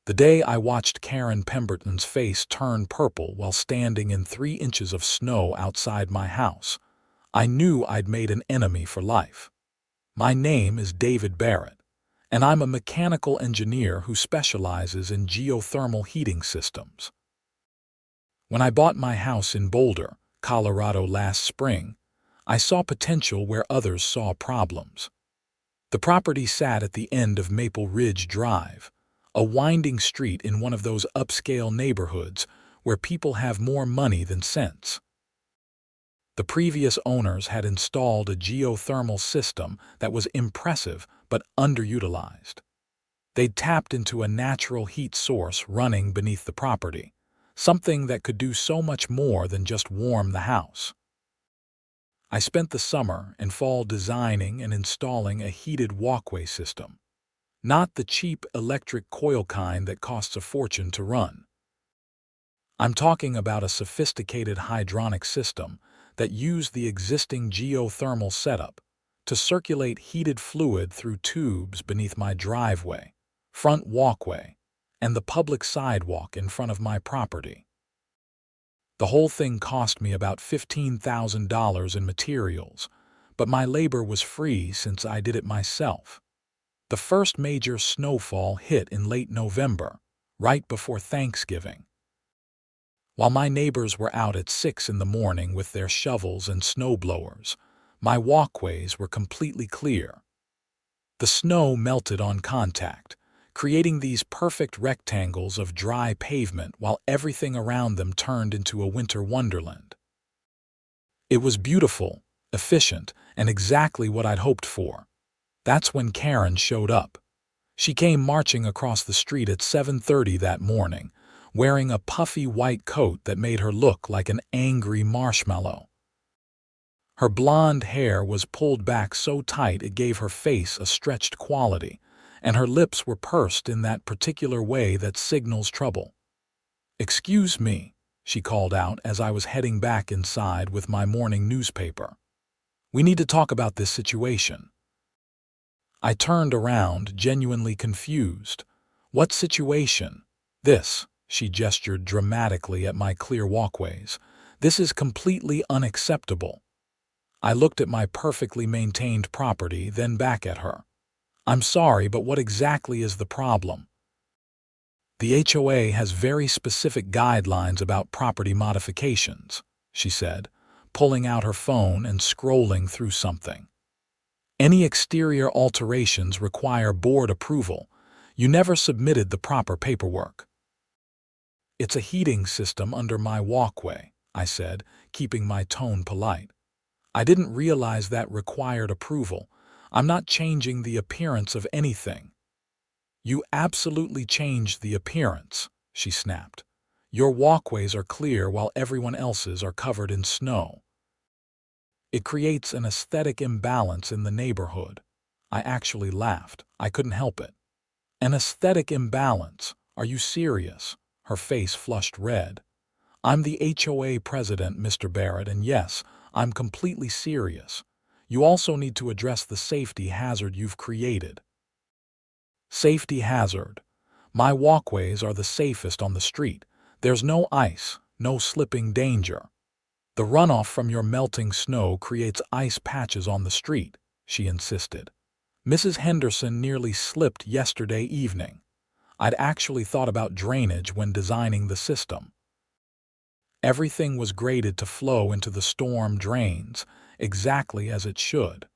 The day I watched Karren Pemberton's face turn purple while standing in 3 inches of snow outside my house, I knew I'd made an enemy for life. My name is David Barrett, and I'm a mechanical engineer who specializes in geothermal heating systems. When I bought my house in Boulder, Colorado last spring, I saw potential where others saw problems. The property sat at the end of Maple Ridge Drive, a winding street in one of those upscale neighborhoods where people have more money than sense. The previous owners had installed a geothermal system that was impressive but underutilized. They'd tapped into a natural heat source running beneath the property, something that could do so much more than just warm the house. I spent the summer and fall designing and installing a heated walkway system. Not the cheap electric coil kind that costs a fortune to run. I'm talking about a sophisticated hydronic system that used the existing geothermal setup to circulate heated fluid through tubes beneath my driveway, front walkway, and the public sidewalk in front of my property. The whole thing cost me about $15,000 in materials, but my labor was free since I did it myself. The first major snowfall hit in late November, right before Thanksgiving. While my neighbors were out at 6 in the morning with their shovels and snowblowers, my walkways were completely clear. The snow melted on contact, creating these perfect rectangles of dry pavement while everything around them turned into a winter wonderland. It was beautiful, efficient, and exactly what I'd hoped for. That's when Karren showed up. She came marching across the street at 7:30 that morning, wearing a puffy white coat that made her look like an angry marshmallow. Her blonde hair was pulled back so tight it gave her face a stretched quality, and her lips were pursed in that particular way that signals trouble. "Excuse me," she called out as I was heading back inside with my morning newspaper. "We need to talk about this situation." I turned around, genuinely confused. "What situation?" "This," she gestured dramatically at my clear walkways. "This is completely unacceptable." I looked at my perfectly maintained property, then back at her. "I'm sorry, but what exactly is the problem?" "The HOA has very specific guidelines about property modifications," she said, pulling out her phone and scrolling through something. "Any exterior alterations require board approval. You never submitted the proper paperwork." "It's a heating system under my walkway," I said, keeping my tone polite. "I didn't realize that required approval. I'm not changing the appearance of anything." "You absolutely changed the appearance," she snapped. "Your walkways are clear while everyone else's are covered in snow. It creates an aesthetic imbalance in the neighborhood." I actually laughed. I couldn't help it. "An aesthetic imbalance? Are you serious?" Her face flushed red. "I'm the HOA president, Mr. Barrett, and yes, I'm completely serious. You also need to address the safety hazard you've created." "Safety hazard? My walkways are the safest on the street. There's no ice, no slipping danger." "The runoff from your melting snow creates ice patches on the street," she insisted. "Mrs. Henderson nearly slipped yesterday evening. I'd actually thought about drainage when designing the system. Everything was graded to flow into the storm drains, exactly as it should.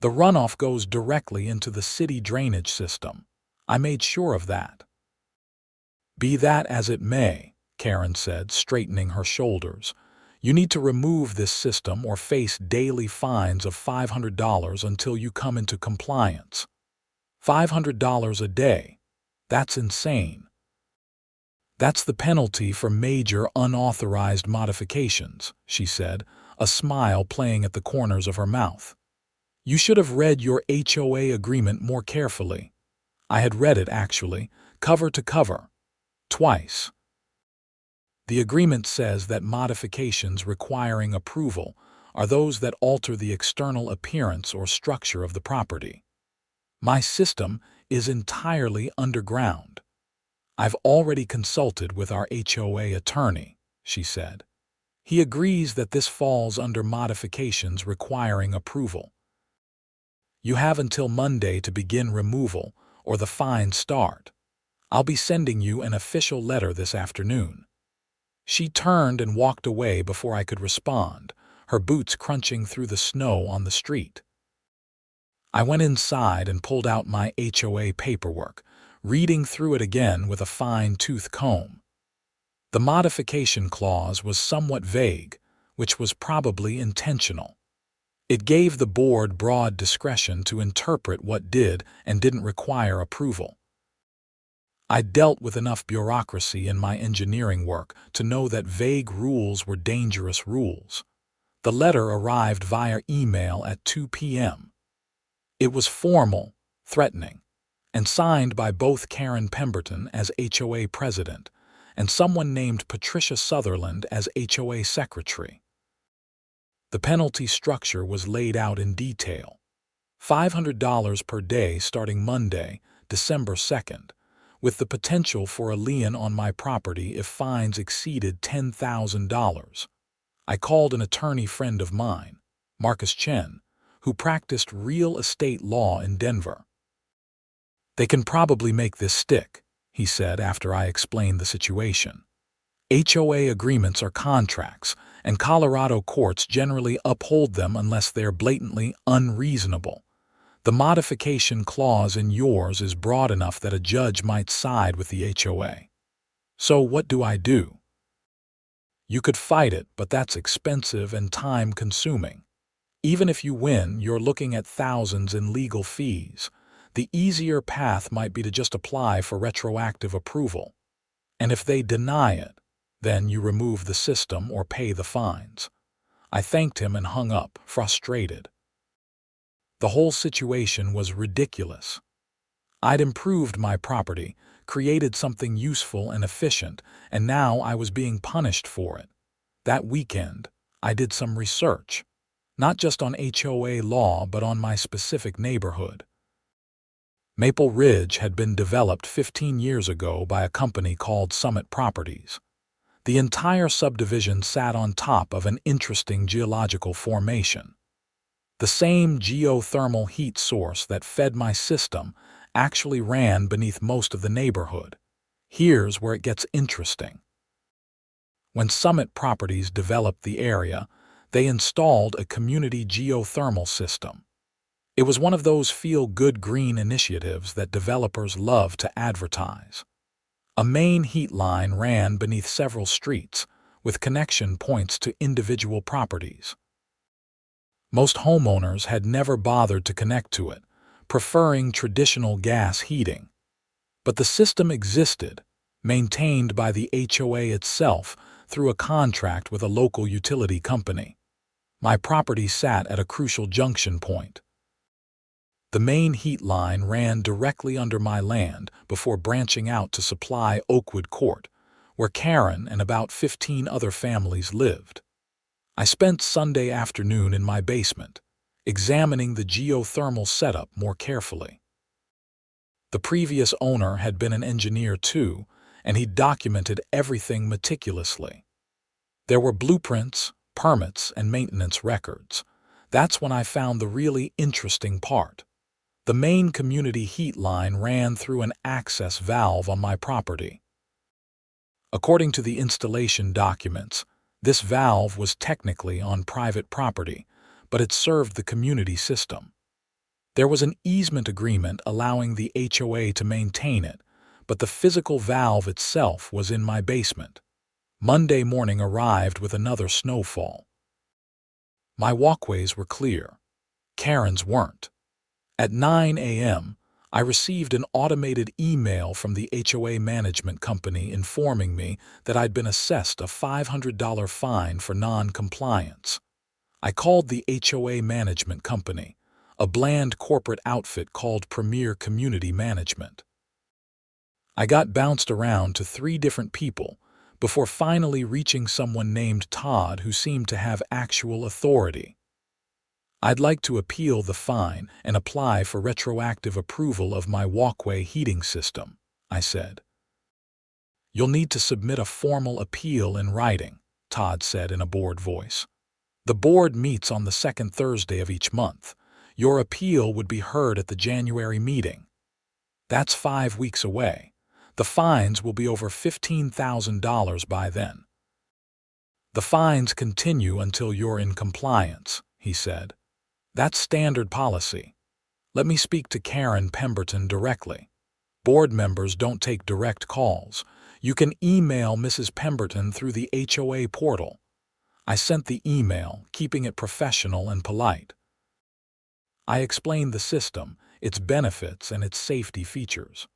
The runoff goes directly into the city drainage system. I made sure of that." "Be that as it may," Karren said, straightening her shoulders, "you need to remove this system or face daily fines of $500 until you come into compliance." $500 a day? That's insane. "That's the penalty for major unauthorized modifications," she said, a smile playing at the corners of her mouth. "You should have read your HOA agreement more carefully." I had read it, actually, cover to cover. Twice. The agreement says that modifications requiring approval are those that alter the external appearance or structure of the property. My system is entirely underground. "I've already consulted with our HOA attorney," she said. "He agrees that this falls under modifications requiring approval. You have until Monday to begin removal, or the fines start. I'll be sending you an official letter this afternoon." She turned and walked away before I could respond, her boots crunching through the snow on the street. I went inside and pulled out my HOA paperwork, reading through it again with a fine-tooth comb. The modification clause was somewhat vague, which was probably intentional. It gave the board broad discretion to interpret what did and didn't require approval. I dealt with enough bureaucracy in my engineering work to know that vague rules were dangerous rules. The letter arrived via email at 2 p.m. It was formal, threatening, and signed by both Karren Pemberton as HOA president and someone named Patricia Sutherland as HOA secretary. The penalty structure was laid out in detail. $500 per day starting Monday, December 2nd, with the potential for a lien on my property if fines exceeded $10,000. I called an attorney friend of mine, Marcus Chen, who practiced real estate law in Denver. "They can probably make this stick," he said after I explained the situation. "HOA agreements are contracts, and Colorado courts generally uphold them unless they're blatantly unreasonable. The modification clause in yours is broad enough that a judge might side with the HOA. So what do I do?" "You could fight it, but that's expensive and time-consuming. Even if you win, you're looking at thousands in legal fees. The easier path might be to just apply for retroactive approval. And if they deny it, then you remove the system or pay the fines." I thanked him and hung up, frustrated. The whole situation was ridiculous. I'd improved my property, created something useful and efficient, and now I was being punished for it. That weekend, I did some research, not just on HOA law but on my specific neighborhood. Maple Ridge had been developed 15 years ago by a company called Summit Properties. The entire subdivision sat on top of an interesting geological formation. The same geothermal heat source that fed my system actually ran beneath most of the neighborhood. Here's where it gets interesting. When Summit Properties developed the area, they installed a community geothermal system. It was one of those feel-good green initiatives that developers love to advertise. A main heat line ran beneath several streets, with connection points to individual properties. Most homeowners had never bothered to connect to it, preferring traditional gas heating. But the system existed, maintained by the HOA itself through a contract with a local utility company. My property sat at a crucial junction point. The main heat line ran directly under my land before branching out to supply Oakwood Court, where Karren and about 15 other families lived. I spent Sunday afternoon in my basement, examining the geothermal setup more carefully. The previous owner had been an engineer too, and he documented everything meticulously. There were blueprints, permits, and maintenance records. That's when I found the really interesting part. The main community heat line ran through an access valve on my property. According to the installation documents, this valve was technically on private property, but it served the community system. There was an easement agreement allowing the HOA to maintain it, but the physical valve itself was in my basement. Monday morning arrived with another snowfall. My walkways were clear. Karren's weren't. At 9 a.m., I received an automated email from the HOA management company informing me that I'd been assessed a $500 fine for non-compliance. I called the HOA management company, a bland corporate outfit called Premier Community Management. I got bounced around to 3 different people before finally reaching someone named Todd who seemed to have actual authority. "I'd like to appeal the fine and apply for retroactive approval of my walkway heating system," I said. You'll need to submit a formal appeal in writing, Todd said in a bored voice. The board meets on the second Thursday of each month. Your appeal would be heard at the January meeting. That's 5 weeks away. The fines will be over $15,000 by then. The fines continue until you're in compliance, he said. That's standard policy. Let me speak to Karren Pemberton directly. Board members don't take direct calls. You can email Mrs. Pemberton through the HOA portal. I sent the email, keeping it professional and polite. I explained the system, its benefits, and its safety features.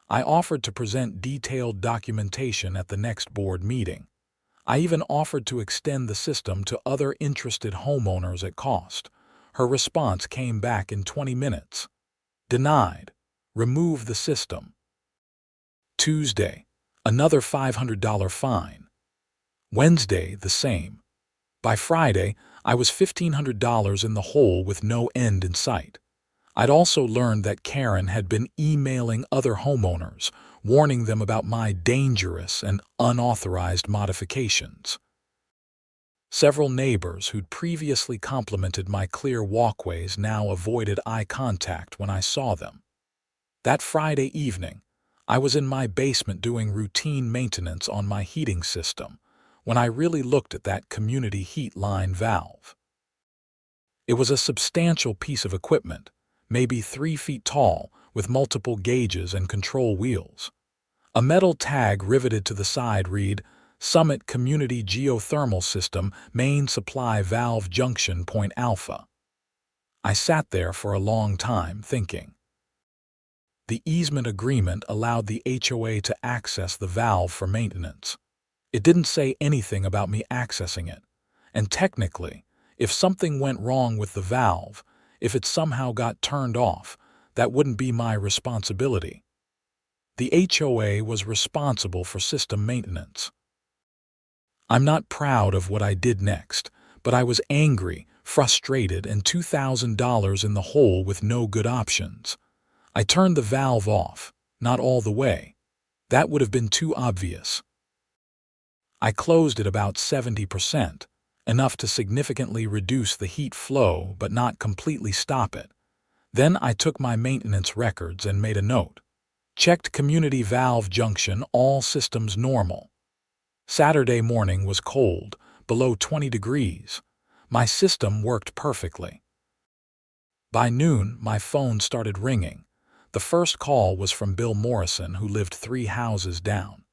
I offered to present detailed documentation at the next board meeting. I even offered to extend the system to other interested homeowners at cost. Her response came back in 20 minutes. Denied. Remove the system. Tuesday, another $500 fine. Wednesday, the same. By Friday, I was $1,500 in the hole with no end in sight. I'd also learned that Karren had been emailing other homeowners, warning them about my dangerous and unauthorized modifications. Several neighbors who'd previously complimented my clear walkways now avoided eye contact when I saw them. That Friday evening, I was in my basement doing routine maintenance on my heating system when I really looked at that community heat line valve. It was a substantial piece of equipment, maybe 3 feet tall, with multiple gauges and control wheels. A metal tag riveted to the side read, Summit Community Geothermal System Main Supply Valve Junction Point Alpha. I sat there for a long time thinking. The easement agreement allowed the HOA to access the valve for maintenance. It didn't say anything about me accessing it, and technically, if something went wrong with the valve, if it somehow got turned off, that wouldn't be my responsibility. The HOA was responsible for system maintenance. I'm not proud of what I did next, but I was angry, frustrated, and $2,000 in the hole with no good options. I turned the valve off, not all the way. That would have been too obvious. I closed it about 70%, enough to significantly reduce the heat flow but not completely stop it. Then I took my maintenance records and made a note. Checked community valve junction, all systems normal. Saturday morning was cold, below 20 degrees. My system worked perfectly. By noon, my phone started ringing. The first call was from Bill Morrison, who lived 3 houses down.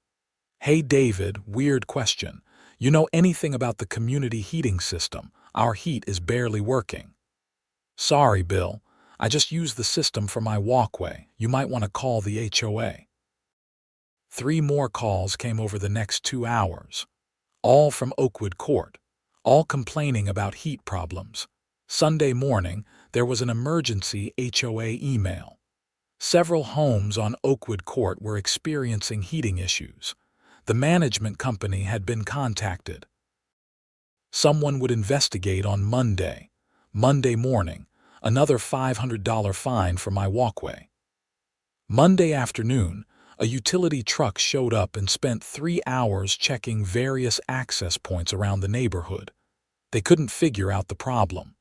Hey David, weird question. You know anything about the community heating system? Our heat is barely working. Sorry, Bill. I just used the system for my walkway. You might want to call the HOA. 3 more calls came over the next 2 hours. All from Oakwood Court. All complaining about heat problems. Sunday morning, there was an emergency HOA email. Several homes on Oakwood Court were experiencing heating issues. The management company had been contacted. Someone would investigate on Monday. Monday morning, another $500 fine for my walkway. Monday afternoon, a utility truck showed up and spent 3 hours checking various access points around the neighborhood. They couldn't figure out the problem.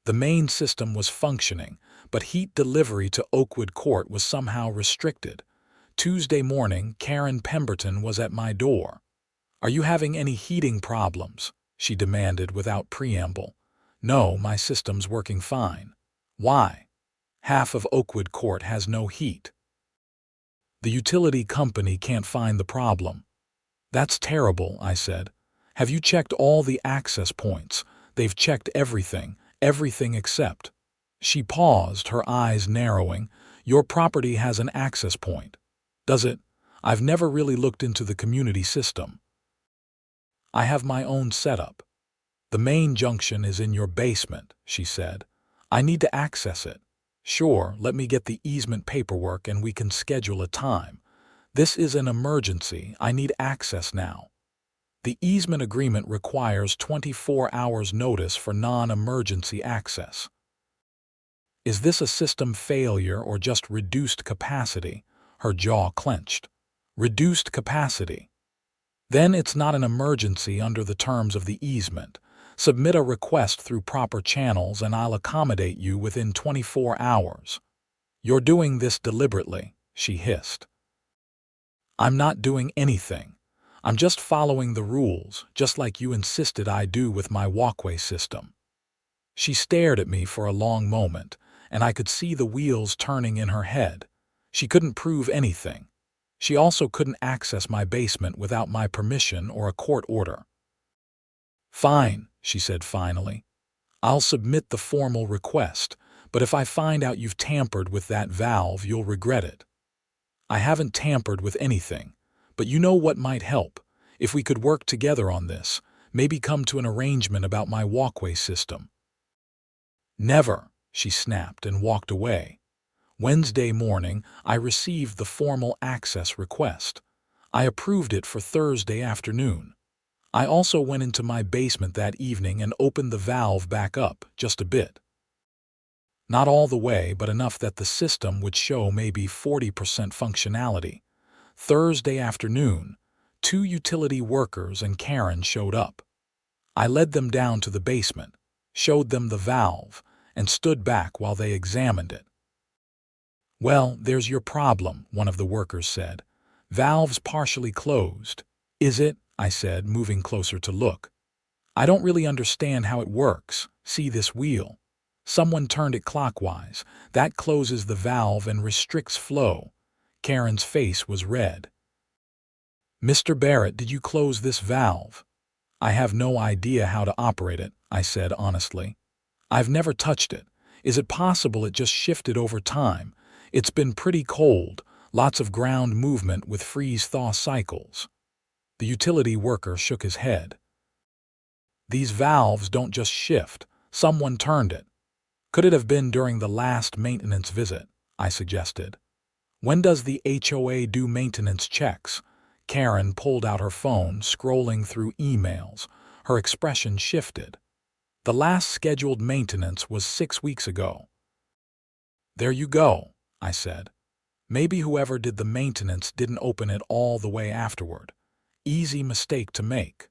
The main system was functioning, but heat delivery to Oakwood Court was somehow restricted. Tuesday morning, Karren Pemberton was at my door. Are you having any heating problems? She demanded without preamble. No, my system's working fine. Why? Half of Oakwood Court has no heat. The utility company can't find the problem. That's terrible, I said. Have you checked all the access points? They've checked everything except. She paused, her eyes narrowing. Your property has an access point. Does it? I've never really looked into the community system. I have my own setup. The main junction is in your basement, she said. I need to access it. Sure, let me get the easement paperwork and we can schedule a time. This is an emergency. I need access now. The easement agreement requires 24 hours notice for non-emergency access. Is this a system failure or just reduced capacity? Her jaw clenched. Reduced capacity. Then it's not an emergency under the terms of the easement. Submit a request through proper channels and I'll accommodate you within 24 hours. You're doing this deliberately, she hissed. I'm not doing anything. I'm just following the rules, just like you insisted I do with my walkway system. She stared at me for a long moment, and I could see the wheels turning in her head. She couldn't prove anything. She also couldn't access my basement without my permission or a court order. Fine, she said finally. I'll submit the formal request, but if I find out you've tampered with that valve, you'll regret it. I haven't tampered with anything, but you know what might help? If we could work together on this, maybe come to an arrangement about my walkway system. Never, she snapped and walked away. Wednesday morning, I received the formal access request. I approved it for Thursday afternoon. I also went into my basement that evening and opened the valve back up just a bit. Not all the way, but enough that the system would show maybe 40% functionality. Thursday afternoon, 2 utility workers and Karren showed up. I led them down to the basement, showed them the valve, and stood back while they examined it. Well, there's your problem, one of the workers said. Valve's partially closed. Is it? I said, moving closer to look. I don't really understand how it works. See this wheel? Someone turned it clockwise. That closes the valve and restricts flow. Karren's face was red. Mr. Barrett, did you close this valve? I have no idea how to operate it, I said honestly. I've never touched it. Is it possible it just shifted over time? It's been pretty cold, lots of ground movement with freeze-thaw cycles. The utility worker shook his head. These valves don't just shift. Someone turned it. Could it have been during the last maintenance visit? I suggested. When does the HOA do maintenance checks? Karren pulled out her phone, scrolling through emails. Her expression shifted. The last scheduled maintenance was 6 weeks ago. There you go, I said. Maybe whoever did the maintenance didn't open it all the way afterward. Easy mistake to make.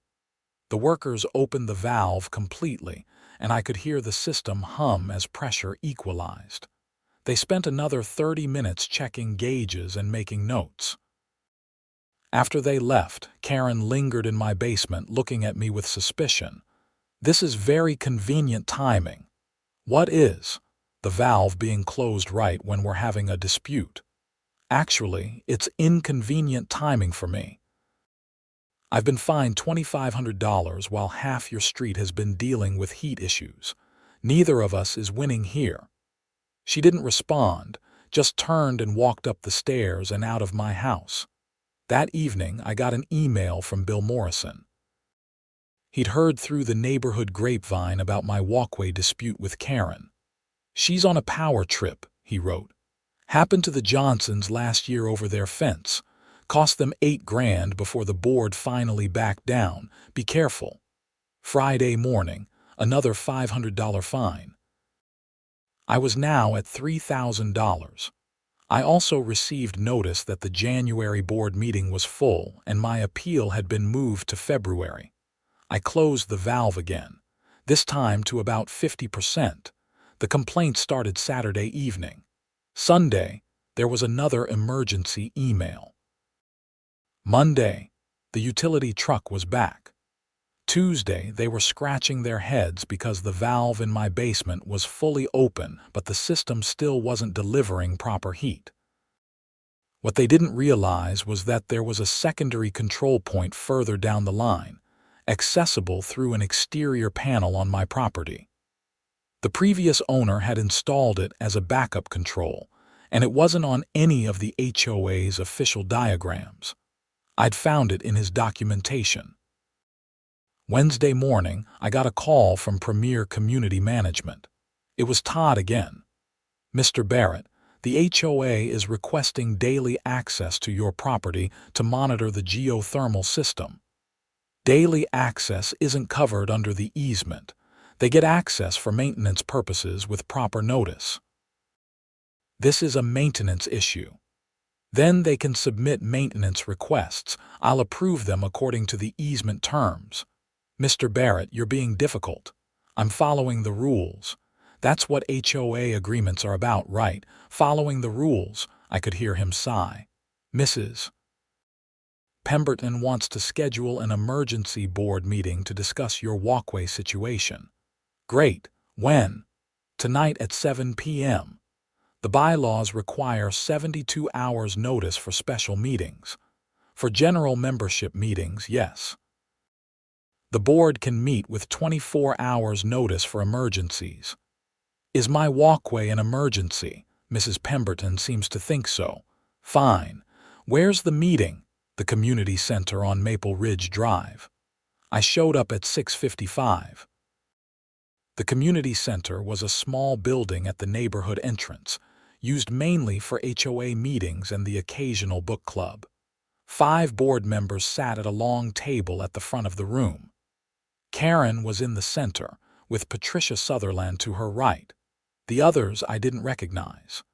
The workers opened the valve completely, and I could hear the system hum as pressure equalized. They spent another 30 minutes checking gauges and making notes. After they left, Karren lingered in my basement looking at me with suspicion. This is very convenient timing. What is? The valve being closed right when we're having a dispute. Actually, it's inconvenient timing for me. I've been fined $2,500 while half your street has been dealing with heat issues. Neither of us is winning here. She didn't respond, just turned and walked up the stairs and out of my house. That evening, I got an email from Bill Morrison. He'd heard through the neighborhood grapevine about my walkway dispute with Karren. She's on a power trip, he wrote. Happened to the Johnsons last year over their fence. Cost them $8,000 before the board finally backed down. Be careful. Friday morning, another $500 fine. I was now at $3,000. I also received notice that the January board meeting was full and my appeal had been moved to February. I closed the valve again, this time to about 50%. The complaint started Saturday evening. Sunday, there was another emergency email. Monday, the utility truck was back. Tuesday, they were scratching their heads because the valve in my basement was fully open, but the system still wasn't delivering proper heat. What they didn't realize was that there was a secondary control point further down the line, accessible through an exterior panel on my property. The previous owner had installed it as a backup control, and it wasn't on any of the HOA's official diagrams. I'd found it in his documentation. Wednesday morning, I got a call from Premier Community Management. It was Todd again. Mr. Barrett, the HOA is requesting daily access to your property to monitor the geothermal system. Daily access isn't covered under the easement. They get access for maintenance purposes with proper notice. This is a maintenance issue. Then they can submit maintenance requests. I'll approve them according to the easement terms. Mr. Barrett, you're being difficult. I'm following the rules. That's what HOA agreements are about, right? Following the rules, I could hear him sigh. Mrs. Pemberton wants to schedule an emergency board meeting to discuss your walkway situation. Great. When? Tonight at 7 p.m. The bylaws require 72 hours notice for special meetings. For general membership meetings, yes. The board can meet with 24 hours notice for emergencies. Is my walkway an emergency? Mrs. Pemberton seems to think so. Fine. Where's the meeting? The community center on Maple Ridge Drive. I showed up at 6:55. The community center was a small building at the neighborhood entrance, used mainly for HOA meetings and the occasional book club. 5 board members sat at a long table at the front of the room. Karren was in the center, with Patricia Sutherland to her right. The others I didn't recognize.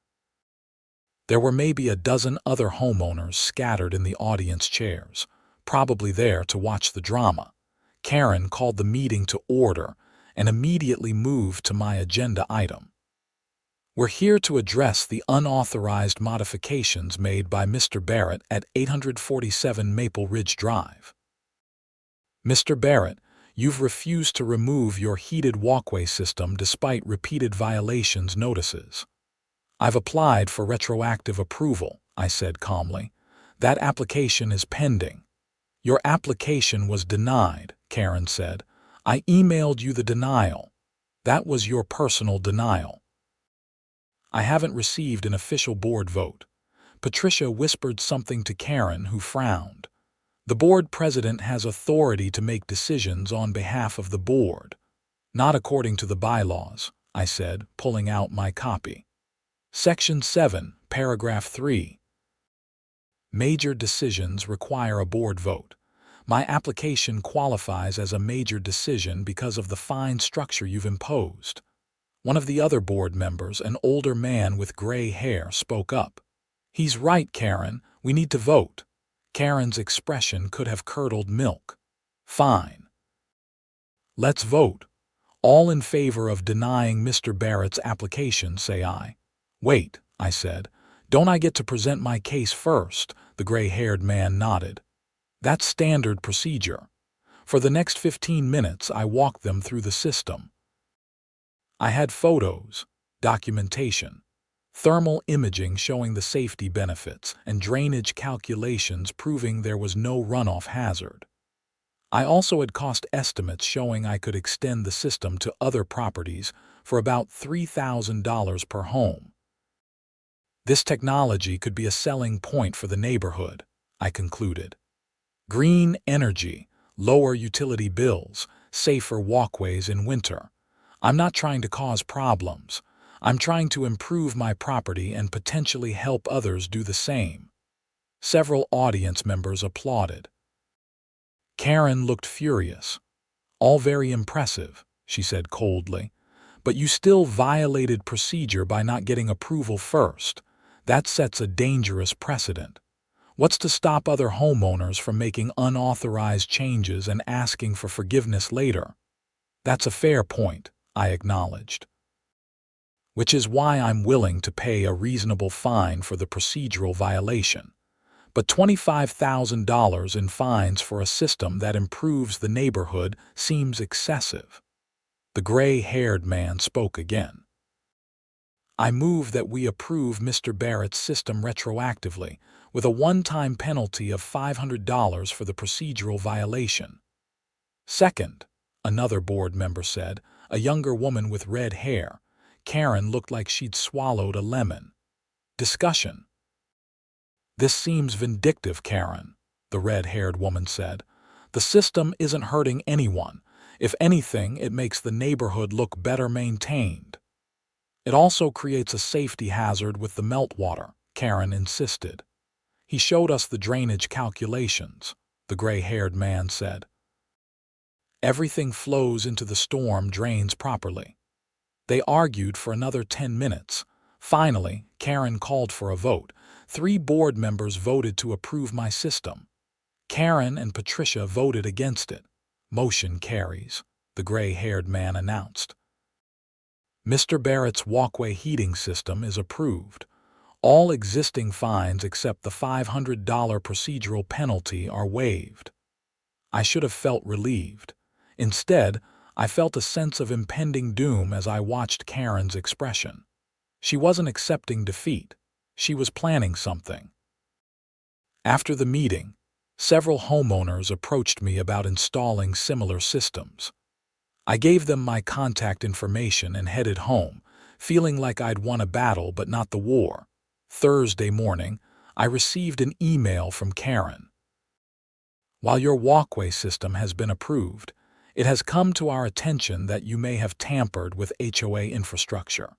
There were maybe a dozen other homeowners scattered in the audience chairs, probably there to watch the drama. Karren called the meeting to order and immediately moved to my agenda item. We're here to address the unauthorized modifications made by Mr. Barrett at 847 Maple Ridge Drive. Mr. Barrett, you've refused to remove your heated walkway system despite repeated violations notices. I've applied for retroactive approval, I said calmly. That application is pending. Your application was denied, Karren said. I emailed you the denial. That was your personal denial. I haven't received an official board vote. Patricia whispered something to Karren, who frowned. The board president has authority to make decisions on behalf of the board. Not according to the bylaws, I said, pulling out my copy. Section 7, Paragraph 3. Major decisions require a board vote. My application qualifies as a major decision because of the fine structure you've imposed. One of the other board members, an older man with gray hair, spoke up. He's right, Karren. We need to vote. Karren's expression could have curdled milk. Fine. Let's vote. All in favor of denying Mr. Barrett's application, say aye. Wait, I said. Don't I get to present my case first? The gray-haired man nodded. That's standard procedure. For the next 15 minutes, I walked them through the system. I had photos, documentation, thermal imaging showing the safety benefits, and drainage calculations proving there was no runoff hazard. I also had cost estimates showing I could extend the system to other properties for about $3,000 per home. This technology could be a selling point for the neighborhood, I concluded. Green energy, lower utility bills, safer walkways in winter. I'm not trying to cause problems. I'm trying to improve my property and potentially help others do the same. Several audience members applauded. Karren looked furious. All very impressive, she said coldly. But you still violated procedure by not getting approval first. That sets a dangerous precedent. What's to stop other homeowners from making unauthorized changes and asking for forgiveness later? That's a fair point, I acknowledged. Which is why I'm willing to pay a reasonable fine for the procedural violation. But $25,000 in fines for a system that improves the neighborhood seems excessive. The gray-haired man spoke again. I move that we approve Mr. Barrett's system retroactively, with a one-time penalty of $500 for the procedural violation. Second, another board member said, a younger woman with red hair. Karren looked like she'd swallowed a lemon. Discussion. This seems vindictive, Karren, the red-haired woman said. The system isn't hurting anyone. If anything, it makes the neighborhood look better maintained. It also creates a safety hazard with the meltwater, Karren insisted. He showed us the drainage calculations, the gray-haired man said. Everything flows into the storm drains properly. They argued for another 10 minutes. Finally, Karren called for a vote, 3 board members voted to approve my system. Karren and Patricia voted against it. Motion carries, the gray-haired man announced. Mr. Barrett's walkway heating system is approved. All existing fines except the $500 procedural penalty are waived. I should have felt relieved. Instead, I felt a sense of impending doom as I watched Karren's expression. She wasn't accepting defeat. She was planning something. After the meeting, several homeowners approached me about installing similar systems. I gave them my contact information and headed home, feeling like I'd won a battle but not the war. Thursday morning, I received an email from Karren. While your walkway system has been approved, it has come to our attention that you may have tampered with HOA infrastructure.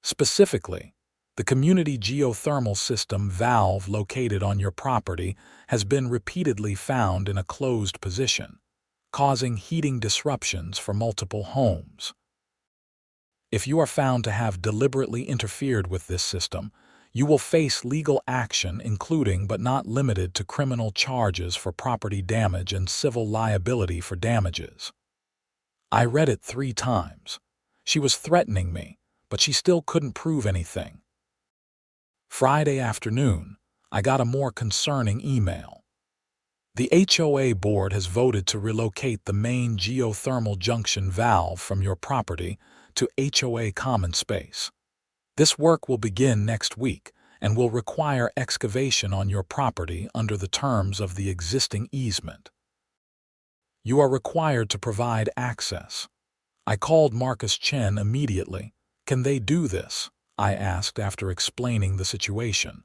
Specifically, the community geothermal system valve located on your property has been repeatedly found in a closed position, causing heating disruptions for multiple homes. If you are found to have deliberately interfered with this system, you will face legal action including but not limited to criminal charges for property damage and civil liability for damages. I read it 3 times. She was threatening me, but she still couldn't prove anything. Friday afternoon, I got a more concerning email. The HOA board has voted to relocate the main geothermal junction valve from your property to HOA common space. This work will begin next week and will require excavation on your property under the terms of the existing easement. You are required to provide access. I called Marcus Chen immediately. Can they do this? I asked after explaining the situation.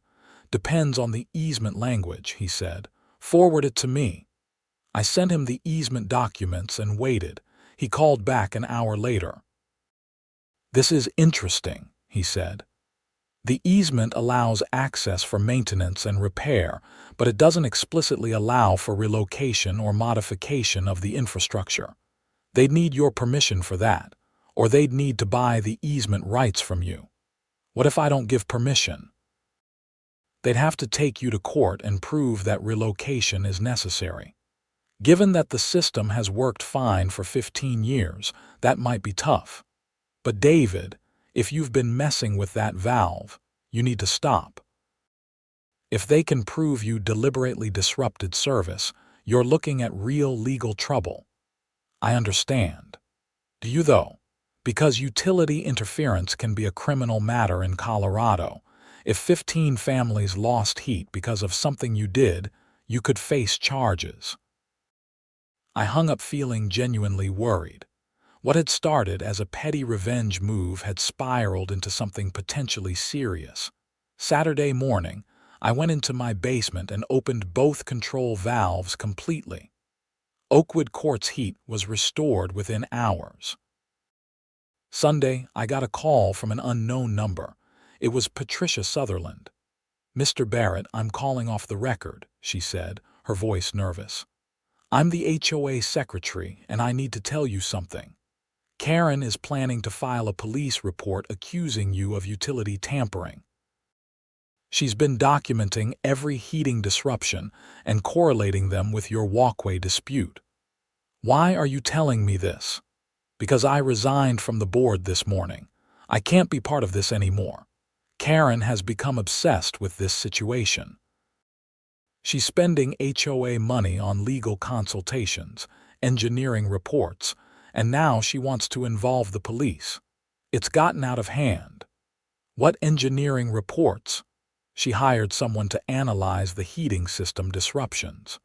Depends on the easement language, he said. Forward it to me. I sent him the easement documents and waited. He called back an hour later. This is interesting, he said. The easement allows access for maintenance and repair, but it doesn't explicitly allow for relocation or modification of the infrastructure. They'd need your permission for that, or they'd need to buy the easement rights from you. What if I don't give permission? They'd have to take you to court and prove that relocation is necessary. Given that the system has worked fine for 15 years, that might be tough. But David, if you've been messing with that valve, you need to stop. If they can prove you deliberately disrupted service, you're looking at real legal trouble. I understand. Do you though? Because utility interference can be a criminal matter in Colorado. If 15 families lost heat because of something you did, you could face charges. I hung up feeling genuinely worried. What had started as a petty revenge move had spiraled into something potentially serious. Saturday morning, I went into my basement and opened both control valves completely. Oakwood quartz heat was restored within hours. Sunday, I got a call from an unknown number. It was Patricia Sutherland. "Mr. Barrett, I'm calling off the record," she said, her voice nervous. "I'm the HOA secretary, and I need to tell you something. Karren is planning to file a police report accusing you of utility tampering. She's been documenting every heating disruption and correlating them with your walkway dispute. Why are you telling me this? Because I resigned from the board this morning. I can't be part of this anymore. Karren has become obsessed with this situation. She's spending HOA money on legal consultations, engineering reports, and now she wants to involve the police. It's gotten out of hand." "What engineering reports?" "She hired someone to analyze the heating system disruptions.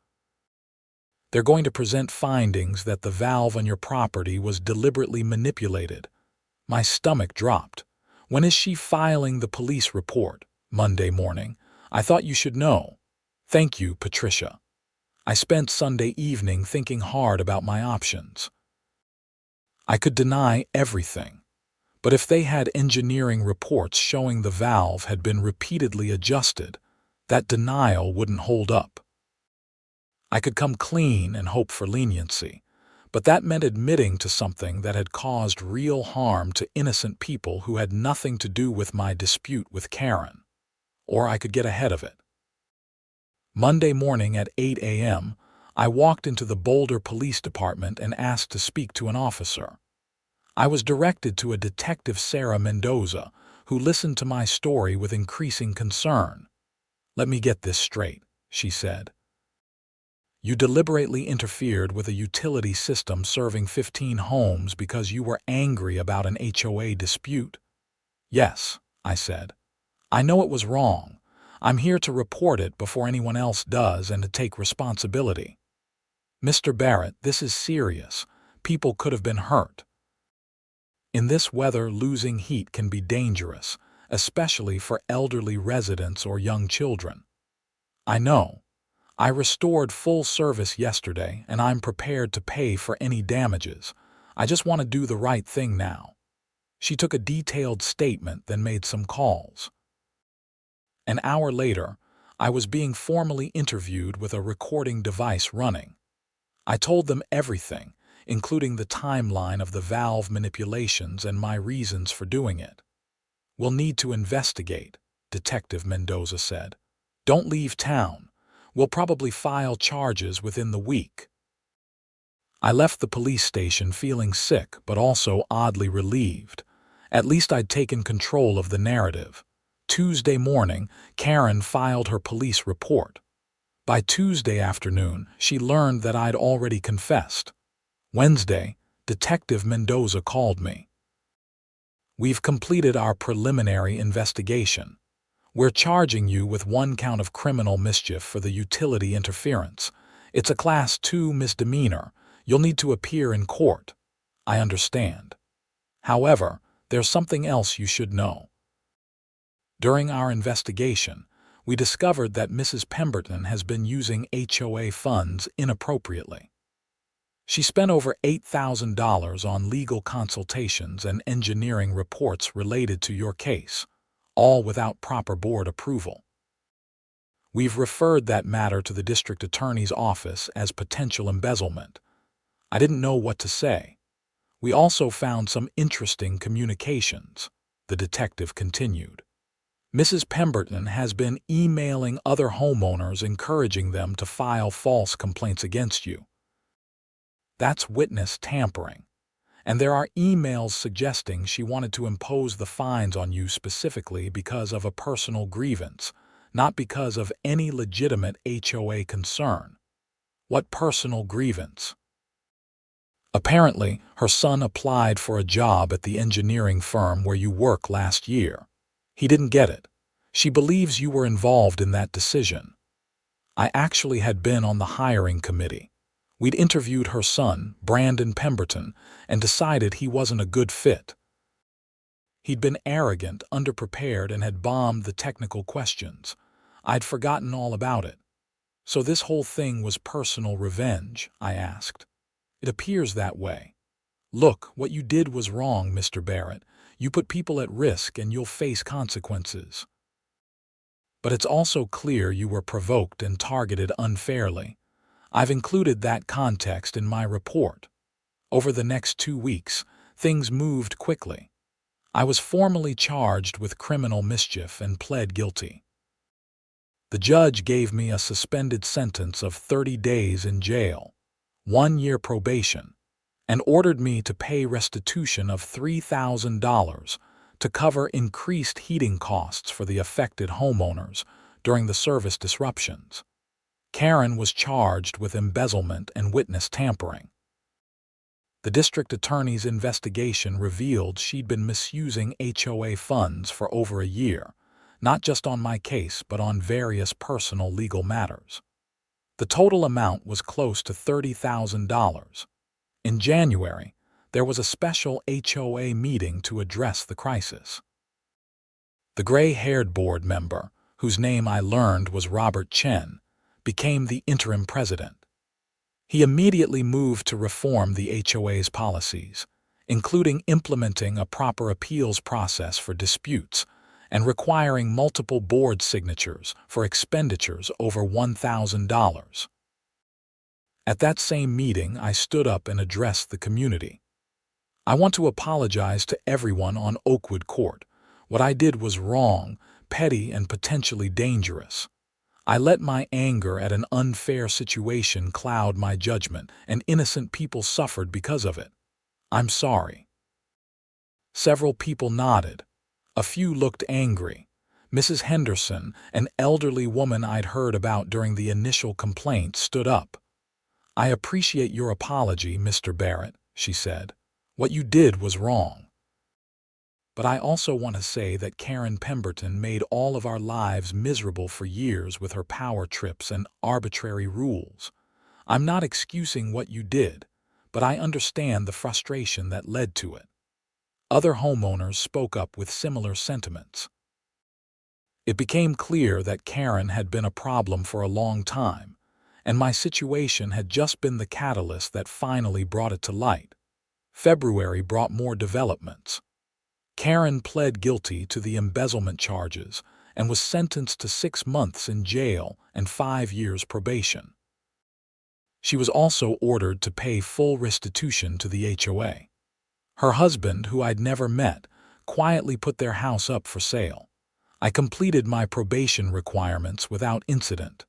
They're going to present findings that the valve on your property was deliberately manipulated." My stomach dropped. "When is she filing the police report?" "Monday morning. I thought you should know." "Thank you, Patricia." I spent Sunday evening thinking hard about my options. I could deny everything, but if they had engineering reports showing the valve had been repeatedly adjusted, that denial wouldn't hold up. I could come clean and hope for leniency, but that meant admitting to something that had caused real harm to innocent people who had nothing to do with my dispute with Karren. or I could get ahead of it. Monday morning at 8 a.m., I walked into the Boulder Police Department and asked to speak to an officer. I was directed to a Detective Sarah Mendoza, who listened to my story with increasing concern. "Let me get this straight," she said. "You deliberately interfered with a utility system serving 15 homes because you were angry about an HOA dispute?" "Yes," I said. "I know it was wrong. I'm here to report it before anyone else does and to take responsibility." "Mr. Barrett, this is serious. People could have been hurt. In this weather, losing heat can be dangerous, especially for elderly residents or young children." "I know. I restored full service yesterday, and I'm prepared to pay for any damages. I just want to do the right thing now." She took a detailed statement, then made some calls. An hour later, I was being formally interviewed with a recording device running. I told them everything, including the timeline of the valve manipulations and my reasons for doing it. "We'll need to investigate," Detective Mendoza said. "Don't leave town. We'll probably file charges within the week." I left the police station feeling sick but also oddly relieved. At least I'd taken control of the narrative. Tuesday morning, Karren filed her police report. By Tuesday afternoon, she learned that I'd already confessed. Wednesday, Detective Mendoza called me. "We've completed our preliminary investigation. We're charging you with 1 count of criminal mischief for the utility interference. It's a Class 2 misdemeanor. You'll need to appear in court." "I understand. However, there's something else you should know. During our investigation, we discovered that Mrs. Pemberton has been using HOA funds inappropriately. She spent over $8,000 on legal consultations and engineering reports related to your case, all without proper board approval. We've referred that matter to the district attorney's office as potential embezzlement." I didn't know what to say. "We also found some interesting communications," the detective continued. "Mrs. Pemberton has been emailing other homeowners encouraging them to file false complaints against you. That's witness tampering. And there are emails suggesting she wanted to impose the fines on you specifically because of a personal grievance, not because of any legitimate HOA concern." "What personal grievance?" "Apparently, her son applied for a job at the engineering firm where you work last year. He didn't get it. She believes you were involved in that decision." I actually had been on the hiring committee. We'd interviewed her son, Brandon Pemberton, and decided he wasn't a good fit. He'd been arrogant, underprepared, and had bombed the technical questions. I'd forgotten all about it. "So this whole thing was personal revenge?" I asked. "It appears that way. Look, what you did was wrong, Mr. Barrett. You put people at risk and you'll face consequences. But it's also clear you were provoked and targeted unfairly. I've included that context in my report. Over the next 2 weeks, things moved quickly. I was formally charged with criminal mischief and pled guilty. The judge gave me a suspended sentence of 30 days in jail, 1 year probation, and ordered me to pay restitution of $3,000 to cover increased heating costs for the affected homeowners during the service disruptions. Karren was charged with embezzlement and witness tampering. The district attorney's investigation revealed she'd been misusing HOA funds for over a year, not just on my case but on various personal legal matters. The total amount was close to $30,000. In January, there was a special HOA meeting to address the crisis. The gray-haired board member, whose name I learned was Robert Chen, became the interim president. He immediately moved to reform the HOA's policies, including implementing a proper appeals process for disputes and requiring multiple board signatures for expenditures over $1,000. At that same meeting, I stood up and addressed the community. "I want to apologize to everyone on Oakwood Court. What I did was wrong. petty and potentially dangerous. I let my anger at an unfair situation cloud my judgment, and innocent people suffered because of it. I'm sorry. Several people nodded. A few looked angry. Mrs. Henderson, an elderly woman I'd heard about during the initial complaint, stood up. "I appreciate your apology, Mr. Barrett," she said. "What you did was wrong. But I also want to say that Karren Pemberton made all of our lives miserable for years with her power trips and arbitrary rules. I'm not excusing what you did, but I understand the frustration that led to it." Other homeowners spoke up with similar sentiments. It became clear that Karren had been a problem for a long time, and my situation had just been the catalyst that finally brought it to light. February brought more developments. Karren pled guilty to the embezzlement charges and was sentenced to 6 months in jail and 5 years probation. She was also ordered to pay full restitution to the HOA. Her husband, who I'd never met, quietly put their house up for sale. I completed my probation requirements without incident.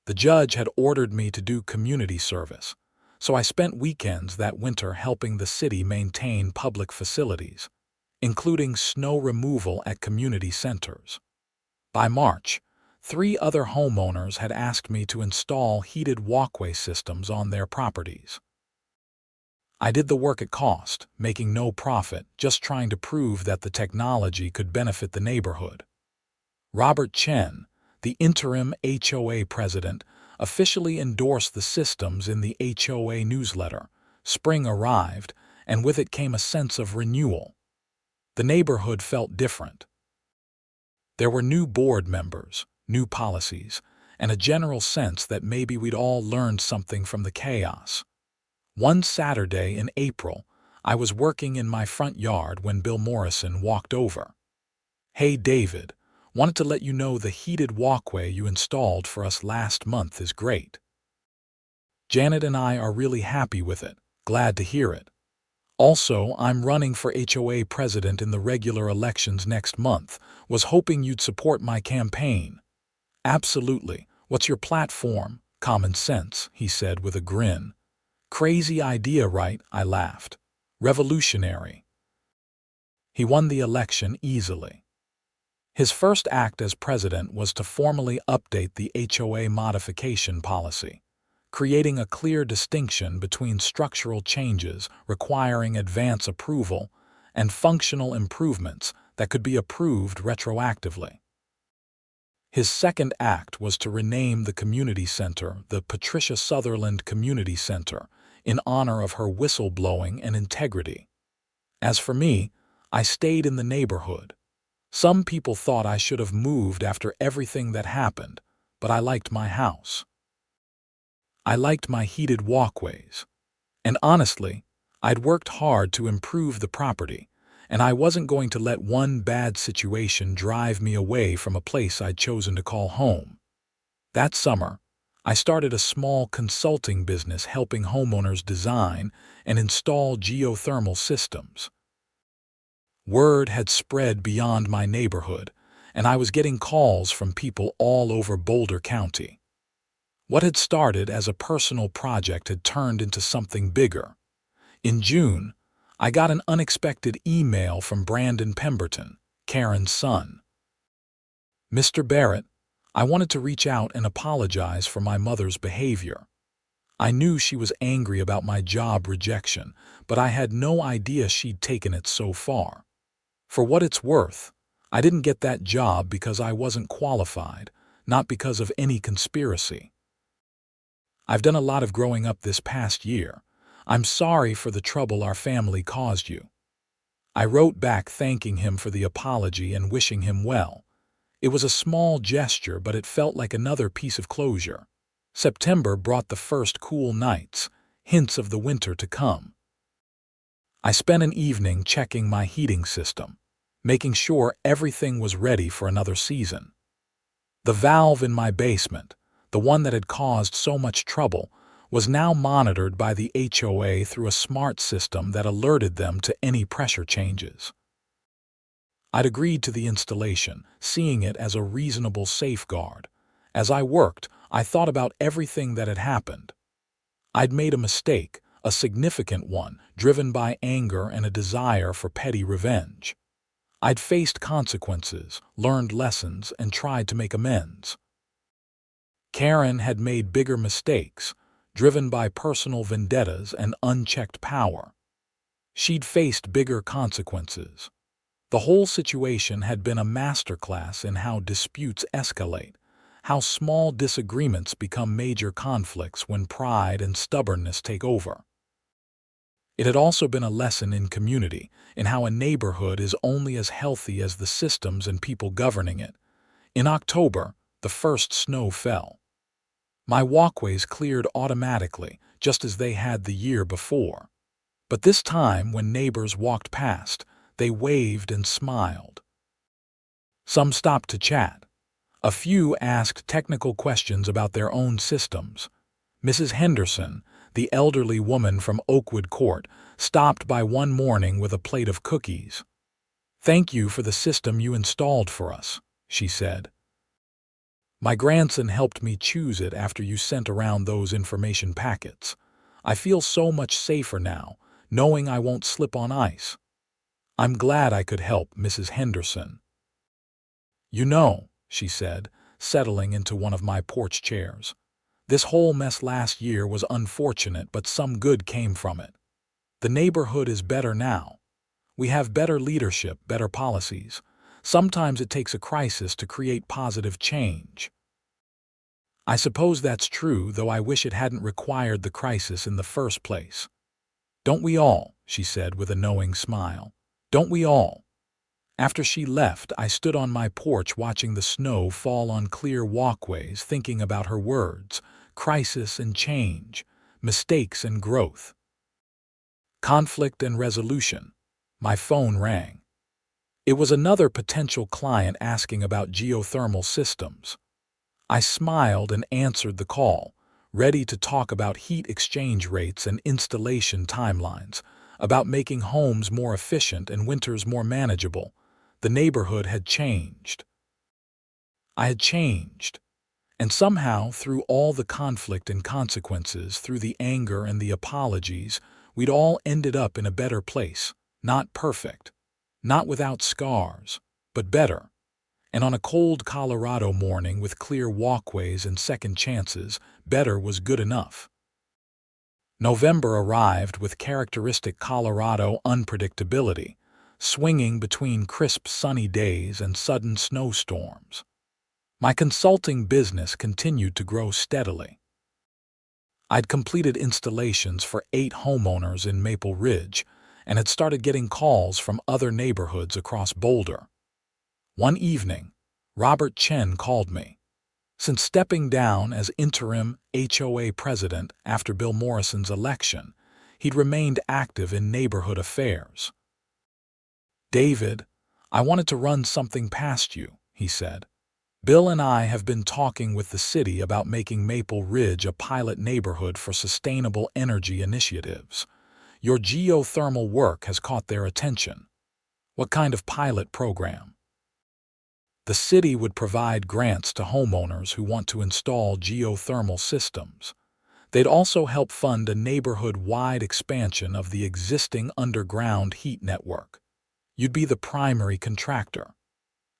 The judge had ordered me to do community service, so I spent weekends that winter helping the city maintain public facilities, including snow removal at community centers. By March, 3 other homeowners had asked me to install heated walkway systems on their properties. I did the work at cost, making no profit, just trying to prove that the technology could benefit the neighborhood. Robert Chen, the interim HOA president, officially endorsed the systems in the HOA newsletter. Spring arrived, and with it came a sense of renewal. The neighborhood felt different. There were new board members, new policies, and a general sense that maybe we'd all learned something from the chaos. One Saturday in April, I was working in my front yard when Bill Morrison walked over. "Hey, David, wanted to let you know the heated walkway you installed for us last month is great. Janet and I are really happy with it, glad to hear it. Also, I'm running for HOA president in the regular elections next month, was hoping you'd support my campaign." "Absolutely. What's your platform?" "Common sense," he said with a grin. "Crazy idea, right?" I laughed. "Revolutionary." He won the election easily. His first act as president was to formally update the HOA modification policy, creating a clear distinction between structural changes requiring advance approval and functional improvements that could be approved retroactively. His second act was to rename the community center the Patricia Sutherland Community Center in honor of her whistleblowing and integrity. As for me, I stayed in the neighborhood. Some people thought I should have moved after everything that happened, but I liked my house. I liked my heated walkways. And honestly, I'd worked hard to improve the property, and I wasn't going to let one bad situation drive me away from a place I'd chosen to call home. That summer, I started a small consulting business helping homeowners design and install geothermal systems. Word had spread beyond my neighborhood, and I was getting calls from people all over Boulder County. What had started as a personal project had turned into something bigger. In June, I got an unexpected email from Karren Pemberton, Karren's son. "Mr. Barrett, I wanted to reach out and apologize for my mother's behavior. I knew she was angry about my job rejection, but I had no idea she'd taken it so far. For what it's worth, I didn't get that job because I wasn't qualified, not because of any conspiracy. I've done a lot of growing up this past year. I'm sorry for the trouble our family caused you." I wrote back thanking him for the apology and wishing him well. It was a small gesture, but it felt like another piece of closure. September brought the first cool nights, hints of the winter to come. I spent an evening checking my heating system, making sure everything was ready for another season. The valve in my basement, the one that had caused so much trouble, was now monitored by the HOA through a smart system that alerted them to any pressure changes. I'd agreed to the installation, seeing it as a reasonable safeguard. As I worked, I thought about everything that had happened. I'd made a mistake, a significant one, driven by anger and a desire for petty revenge. I'd faced consequences, learned lessons, and tried to make amends. Karren had made bigger mistakes, driven by personal vendettas and unchecked power. She'd faced bigger consequences. The whole situation had been a masterclass in how disputes escalate, how small disagreements become major conflicts when pride and stubbornness take over. It had also been a lesson in community, in how a neighborhood is only as healthy as the systems and people governing it. In October, the first snow fell. My walkways cleared automatically, just as they had the year before. But this time, when neighbors walked past, they waved and smiled. Some stopped to chat. A few asked technical questions about their own systems. Mrs. Henderson, the elderly woman from Oakwood Court, stopped by one morning with a plate of cookies. "Thank you for the system you installed for us," she said. "My grandson helped me choose it after you sent around those information packets. I feel so much safer now, knowing I won't slip on ice." "I'm glad I could help, Mrs. Henderson." "You know," she said, settling into one of my porch chairs, "this whole mess last year was unfortunate, but some good came from it. The neighborhood is better now. We have better leadership, better policies. Sometimes it takes a crisis to create positive change." "I suppose that's true, though I wish it hadn't required the crisis in the first place." "Don't we all?" she said with a knowing smile. "Don't we all?" After she left, I stood on my porch watching the snow fall on clear walkways, thinking about her words: crisis and change, mistakes and growth. Conflict and resolution. My phone rang. It was another potential client asking about geothermal systems. I smiled and answered the call, ready to talk about heat exchange rates and installation timelines, about making homes more efficient and winters more manageable. The neighborhood had changed. I had changed. And somehow, through all the conflict and consequences, through the anger and the apologies, we'd all ended up in a better place. Not perfect, not without scars, but better. And on a cold Colorado morning with clear walkways and second chances, better was good enough. November arrived with characteristic Colorado unpredictability, swinging between crisp sunny days and sudden snowstorms. My consulting business continued to grow steadily. I'd completed installations for 8 homeowners in Maple Ridge and had started getting calls from other neighborhoods across Boulder. One evening, Robert Chen called me. Since stepping down as interim HOA president after Bill Morrison's election, he'd remained active in neighborhood affairs. "David, I wanted to run something past you," he said. "Bill and I have been talking with the city about making Maple Ridge a pilot neighborhood for sustainable energy initiatives. Your geothermal work has caught their attention." "What kind of pilot program?" "The city would provide grants to homeowners who want to install geothermal systems. They'd also help fund a neighborhood-wide expansion of the existing underground heat network. You'd be the primary contractor."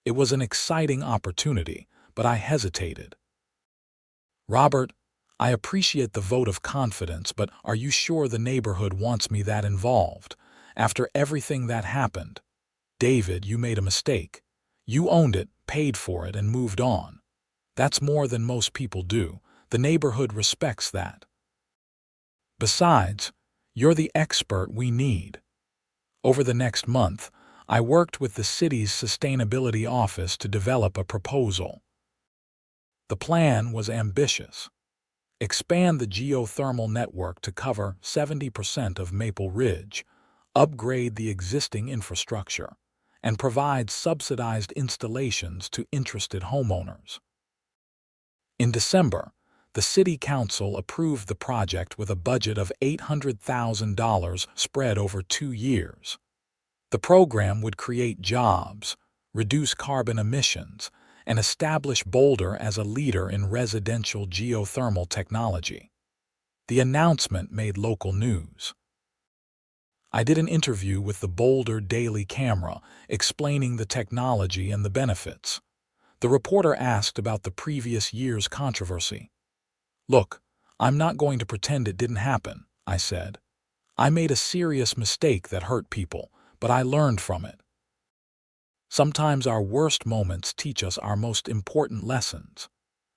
It was an exciting opportunity, but I hesitated. "Robert, I appreciate the vote of confidence, but are you sure the neighborhood wants me that involved? After everything that happened?" "David, you made a mistake. You owned it, paid for it, and moved on. That's more than most people do. The neighborhood respects that. Besides, you're the expert we need." Over the next month, I worked with the city's sustainability office to develop a proposal. The plan was ambitious. Expand the geothermal network to cover 70% of Maple Ridge, upgrade the existing infrastructure, and provide subsidized installations to interested homeowners. In December, the City Council approved the project with a budget of $800,000 spread over 2 years. The program would create jobs, reduce carbon emissions, and establish Boulder as a leader in residential geothermal technology. The announcement made local news. I did an interview with the Boulder Daily Camera explaining the technology and the benefits. The reporter asked about the previous year's controversy. "Look, I'm not going to pretend it didn't happen," I said. "I made a serious mistake that hurt people, but I learned from it." Sometimes our worst moments teach us our most important lessons.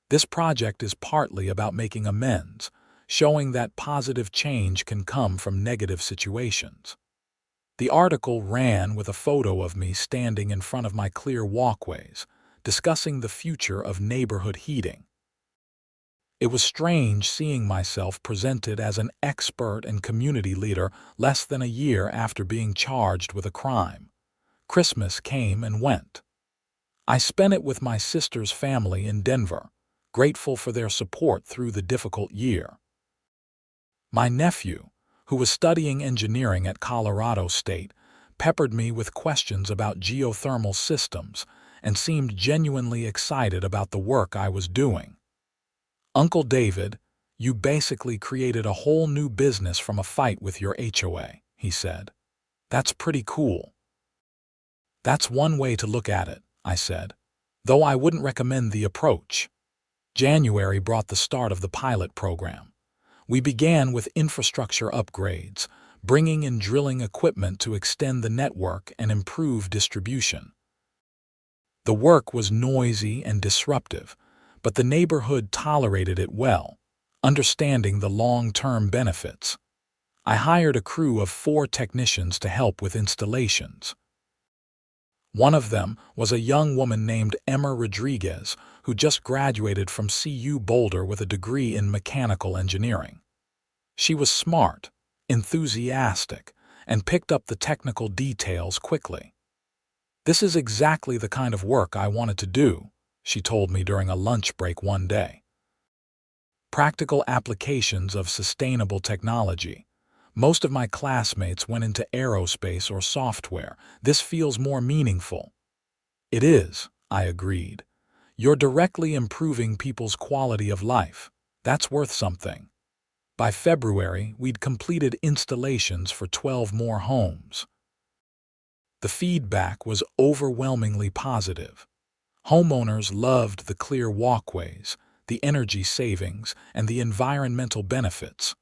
This project is partly about making amends, showing that positive change can come from negative situations. The article ran with a photo of me standing in front of my clear walkways, discussing the future of neighborhood heating. It was strange seeing myself presented as an expert and community leader less than a year after being charged with a crime. Christmas came and went. I spent it with my sister's family in Denver, grateful for their support through the difficult year. My nephew, who was studying engineering at Colorado State, peppered me with questions about geothermal systems and seemed genuinely excited about the work I was doing. "Uncle David, you basically created a whole new business from a fight with your HOA," he said. "That's pretty cool." "That's one way to look at it," I said, "though I wouldn't recommend the approach." January brought the start of the pilot program. We began with infrastructure upgrades, bringing in drilling equipment to extend the network and improve distribution. The work was noisy and disruptive, but the neighborhood tolerated it well, understanding the long-term benefits. I hired a crew of 4 technicians to help with installations. One of them was a young woman named Emma Rodriguez, who just graduated from CU Boulder with a degree in mechanical engineering. She was smart, enthusiastic, and picked up the technical details quickly. "This is exactly the kind of work I wanted to do," she told me during a lunch break one day. Practical applications of sustainable technology. Most of my classmates went into aerospace or software. This feels more meaningful. "It is," I agreed. "You're directly improving people's quality of life. That's worth something." By February, we'd completed installations for 12 more homes. The feedback was overwhelmingly positive. Homeowners loved the clear walkways, the energy savings, and the environmental benefits.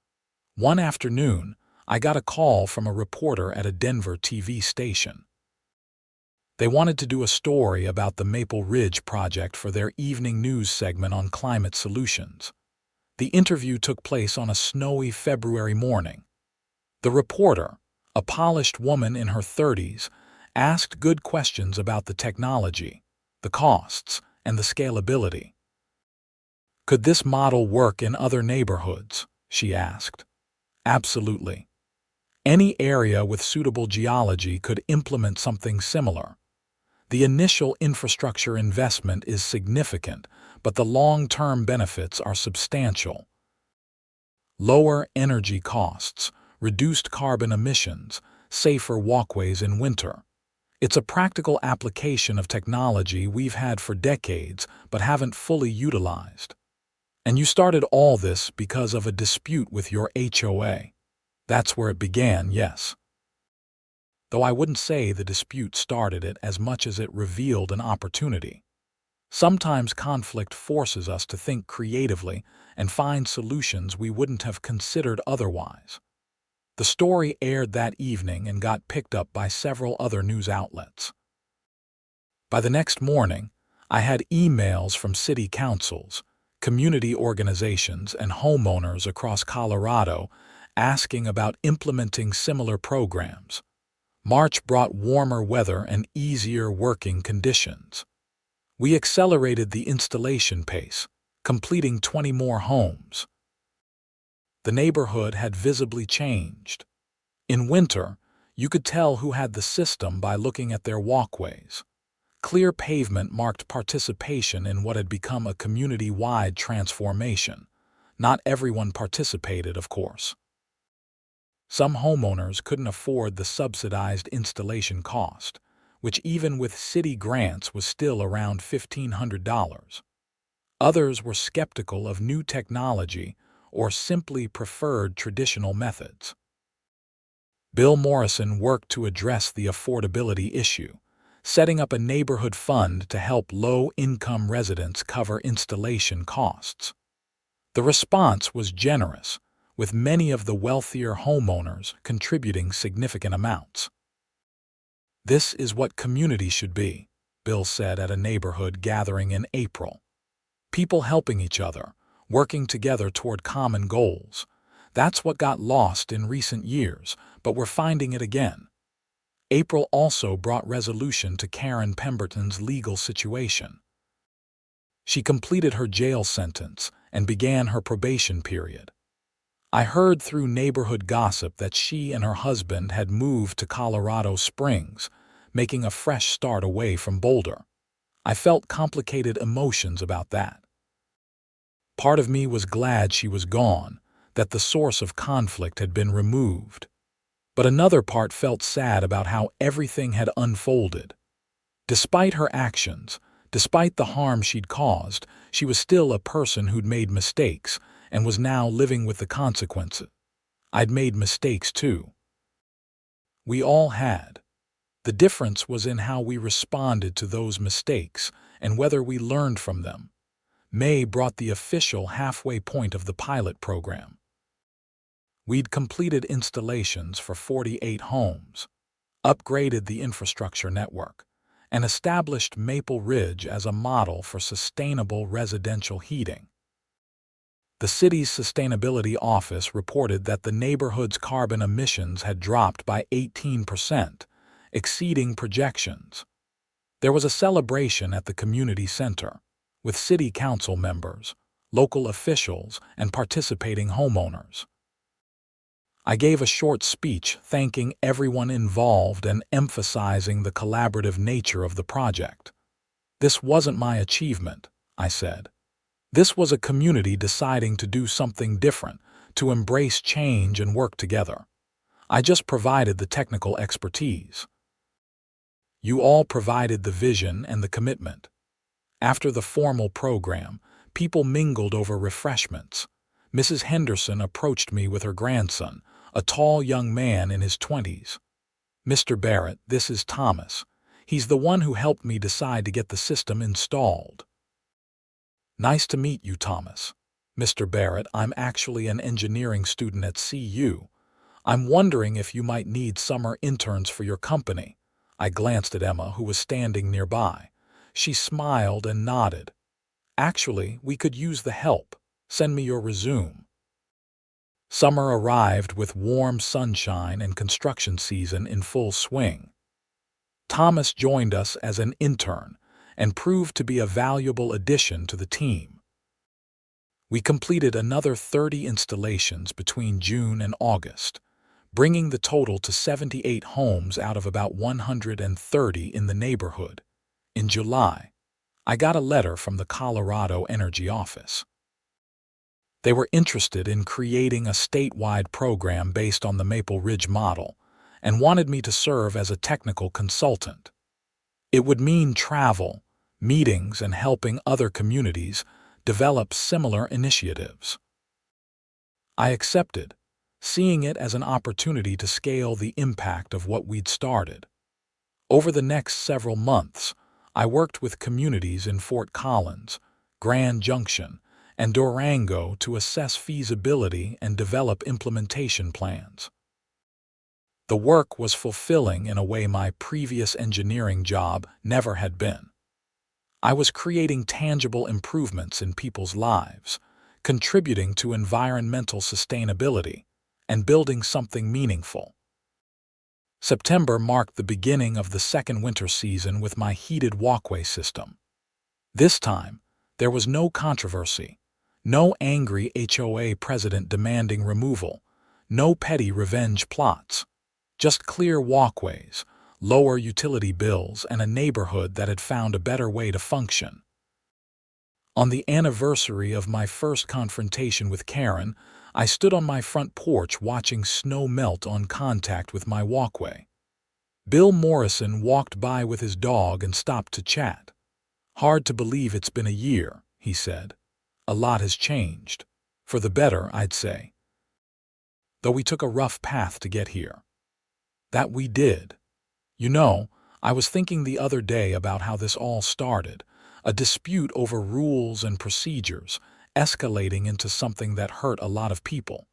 One afternoon, I got a call from a reporter at a Denver TV station. They wanted to do a story about the Maple Ridge project for their evening news segment on climate solutions. The interview took place on a snowy February morning. The reporter, a polished woman in her 30s, asked good questions about the technology, the costs, and the scalability. "Could this model work in other neighborhoods?" she asked. "Absolutely. Any area with suitable geology could implement something similar. The initial infrastructure investment is significant, but the long-term benefits are substantial. Lower energy costs, reduced carbon emissions, safer walkways in winter. It's a practical application of technology we've had for decades but haven't fully utilized. And you started all this because of a dispute with your HOA. That's where it began, yes. Though I wouldn't say the dispute started it as much as it revealed an opportunity. Sometimes conflict forces us to think creatively and find solutions we wouldn't have considered otherwise. The story aired that evening and got picked up by several other news outlets. By the next morning, I had emails from city councils, community organizations, and homeowners across Colorado asking about implementing similar programs. March brought warmer weather and easier working conditions. We accelerated the installation pace, completing 20 more homes. The neighborhood had visibly changed. In winter, you could tell who had the system by looking at their walkways. Clear pavement marked participation in what had become a community-wide transformation. Not everyone participated, of course. Some homeowners couldn't afford the subsidized installation cost, which even with city grants was still around $1,500. Others were skeptical of new technology or simply preferred traditional methods. Bill Morrison worked to address the affordability issue, setting up a neighborhood fund to help low-income residents cover installation costs. The response was generous, with many of the wealthier homeowners contributing significant amounts. "This is what community should be," Bill said at a neighborhood gathering in April. "People helping each other, working together toward common goals. That's what got lost in recent years, but we're finding it again." April also brought resolution to Karren Pemberton's legal situation. She completed her jail sentence and began her probation period. I heard through neighborhood gossip that she and her husband had moved to Colorado Springs, making a fresh start away from Boulder. I felt complicated emotions about that. Part of me was glad she was gone, that the source of conflict had been removed. But another part felt sad about how everything had unfolded. Despite her actions, despite the harm she'd caused, she was still a person who'd made mistakes and was now living with the consequences. I'd made mistakes too. We all had. The difference was in how we responded to those mistakes and whether we learned from them. May brought the official halfway point of the pilot program. We'd completed installations for 48 homes, upgraded the infrastructure network, and established Maple Ridge as a model for sustainable residential heating. The city's sustainability office reported that the neighborhood's carbon emissions had dropped by 18%, exceeding projections. There was a celebration at the community center, with city council members, local officials, and participating homeowners. I gave a short speech thanking everyone involved and emphasizing the collaborative nature of the project. "This wasn't my achievement," I said. "This was a community deciding to do something different, to embrace change and work together. I just provided the technical expertise. You all provided the vision and the commitment." After the formal program, people mingled over refreshments. Mrs. Henderson approached me with her grandson, a tall young man in his 20s. "Mr. Barrett, this is Thomas. He's the one who helped me decide to get the system installed." "Nice to meet you, Thomas." "Mr. Barrett, I'm actually an engineering student at CU. I'm wondering if you might need summer interns for your company." I glanced at Emma, who was standing nearby. She smiled and nodded. "Actually, we could use the help. Send me your resume." Summer arrived with warm sunshine and construction season in full swing. Thomas joined us as an intern and proved to be a valuable addition to the team. We completed another 30 installations between June and August, bringing the total to 78 homes out of about 130 in the neighborhood. In July, I got a letter from the Colorado Energy Office. They were interested in creating a statewide program based on the Maple Ridge model and wanted me to serve as a technical consultant. It would mean travel, meetings, and helping other communities develop similar initiatives. I accepted, seeing it as an opportunity to scale the impact of what we'd started. Over the next several months, I worked with communities in Fort Collins, Grand Junction, and Durango to assess feasibility and develop implementation plans. The work was fulfilling in a way my previous engineering job never had been. I was creating tangible improvements in people's lives, contributing to environmental sustainability, and building something meaningful. September marked the beginning of the second winter season with my heated walkway system. This time, there was no controversy, no angry HOA president demanding removal, no petty revenge plots, just clear walkways, lower utility bills, and a neighborhood that had found a better way to function. On the anniversary of my first confrontation with Karren, I stood on my front porch watching snow melt on contact with my walkway. Bill Morrison walked by with his dog and stopped to chat. "Hard to believe it's been a year," he said. "A lot has changed. For the better, I'd say. Though we took a rough path to get here." "That we did. You know, I was thinking the other day about how this all started, a dispute over rules and procedures, escalating into something that hurt a lot of people.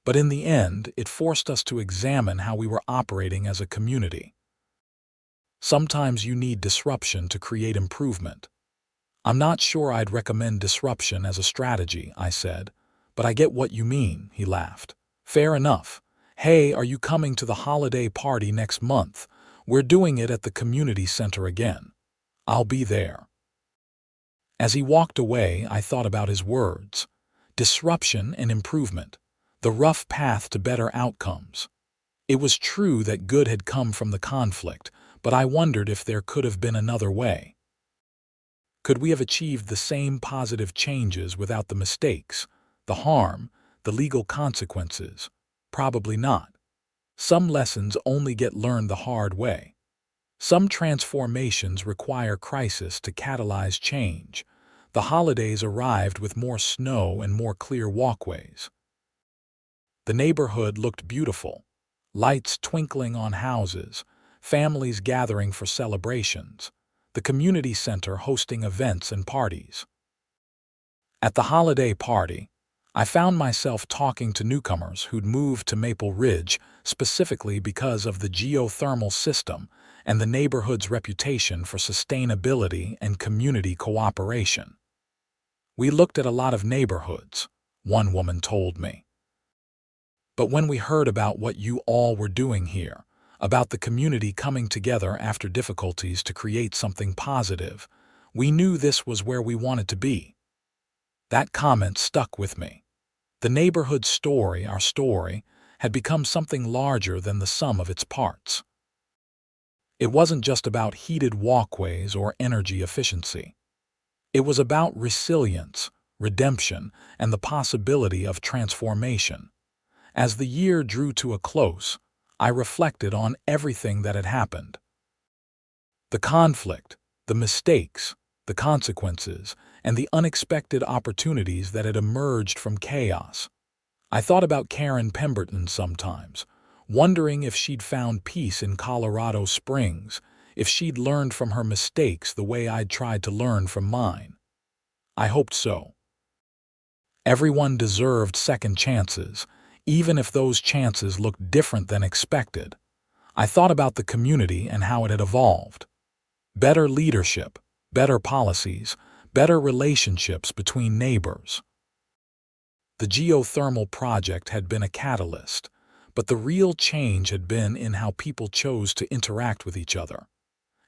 But in the end, it forced us to examine how we were operating as a community. Sometimes you need disruption to create improvement." "I'm not sure I'd recommend disruption as a strategy," I said, "but I get what you mean," he laughed. "Fair enough. Hey, are you coming to the holiday party next month? We're doing it at the community center again." "I'll be there." As he walked away, I thought about his words. Disruption and improvement. The rough path to better outcomes. It was true that good had come from the conflict, but I wondered if there could have been another way. Could we have achieved the same positive changes without the mistakes, the harm, the legal consequences? Probably not. Some lessons only get learned the hard way. Some transformations require crisis to catalyze change. The holidays arrived with more snow and more clear walkways. The neighborhood looked beautiful. Lights twinkling on houses, families gathering for celebrations, the community center hosting events and parties. At the holiday party, I found myself talking to newcomers who'd moved to Maple Ridge specifically because of the geothermal system and the neighborhood's reputation for sustainability and community cooperation. "We looked at a lot of neighborhoods," one woman told me. "But when we heard about what you all were doing here, about the community coming together after difficulties to create something positive, we knew this was where we wanted to be." That comment stuck with me. The neighborhood story, our story, had become something larger than the sum of its parts. It wasn't just about heated walkways or energy efficiency. It was about resilience, redemption, and the possibility of transformation. As the year drew to a close, I reflected on everything that had happened. The conflict, the mistakes, the consequences, and the unexpected opportunities that had emerged from chaos. I thought about Karren Pemberton sometimes, wondering if she'd found peace in Colorado Springs, if she'd learned from her mistakes the way I'd tried to learn from mine. I hoped so. Everyone deserved second chances, even if those chances looked different than expected. I thought about the community and how it had evolved. Better leadership, better policies, better relationships between neighbors. The geothermal project had been a catalyst, but the real change had been in how people chose to interact with each other.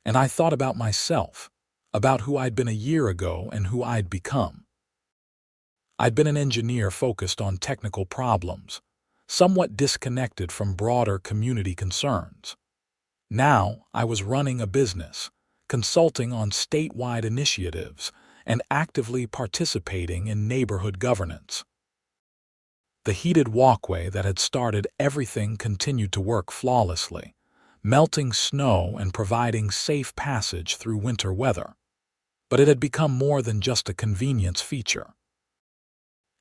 And I thought about myself, about who I'd been a year ago and who I'd become. I'd been an engineer focused on technical problems, somewhat disconnected from broader community concerns. Now I was running a business, consulting on statewide initiatives, and actively participating in neighborhood governance. The heated walkway that had started everything continued to work flawlessly, melting snow and providing safe passage through winter weather. But it had become more than just a convenience feature.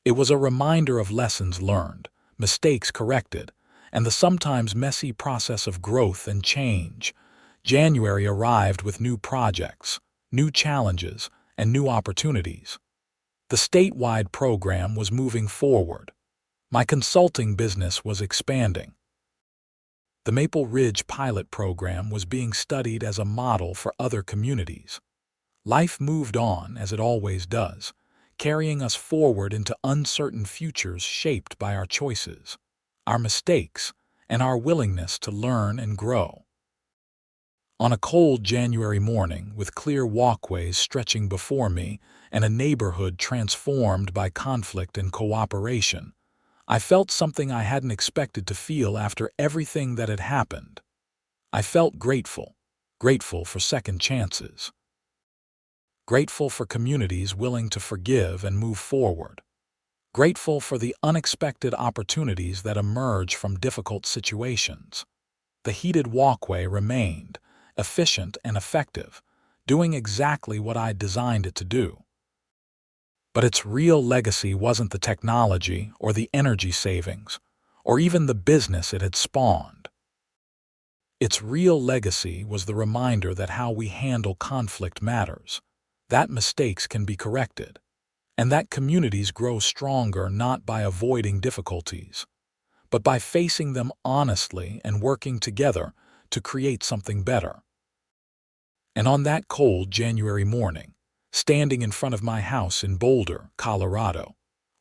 It was a reminder of lessons learned, mistakes corrected, and the sometimes messy process of growth and change. January arrived with new projects, new challenges, and new opportunities. The statewide program was moving forward. My consulting business was expanding. The Maple Ridge pilot program was being studied as a model for other communities. Life moved on, as it always does, carrying us forward into uncertain futures shaped by our choices, our mistakes, and our willingness to learn and grow. On a cold January morning, with clear walkways stretching before me and a neighborhood transformed by conflict and cooperation, I felt something I hadn't expected to feel after everything that had happened. I felt grateful, grateful for second chances. Grateful for communities willing to forgive and move forward. Grateful for the unexpected opportunities that emerge from difficult situations. The heated walkway remained, efficient and effective, doing exactly what I'd designed it to do. But its real legacy wasn't the technology or the energy savings, or even the business it had spawned. Its real legacy was the reminder that how we handle conflict matters, that mistakes can be corrected, and that communities grow stronger not by avoiding difficulties, but by facing them honestly and working together to create something better. And on that cold January morning, standing in front of my house in Boulder, Colorado,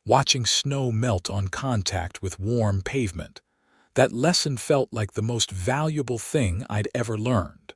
watching snow melt on contact with warm pavement, that lesson felt like the most valuable thing I'd ever learned.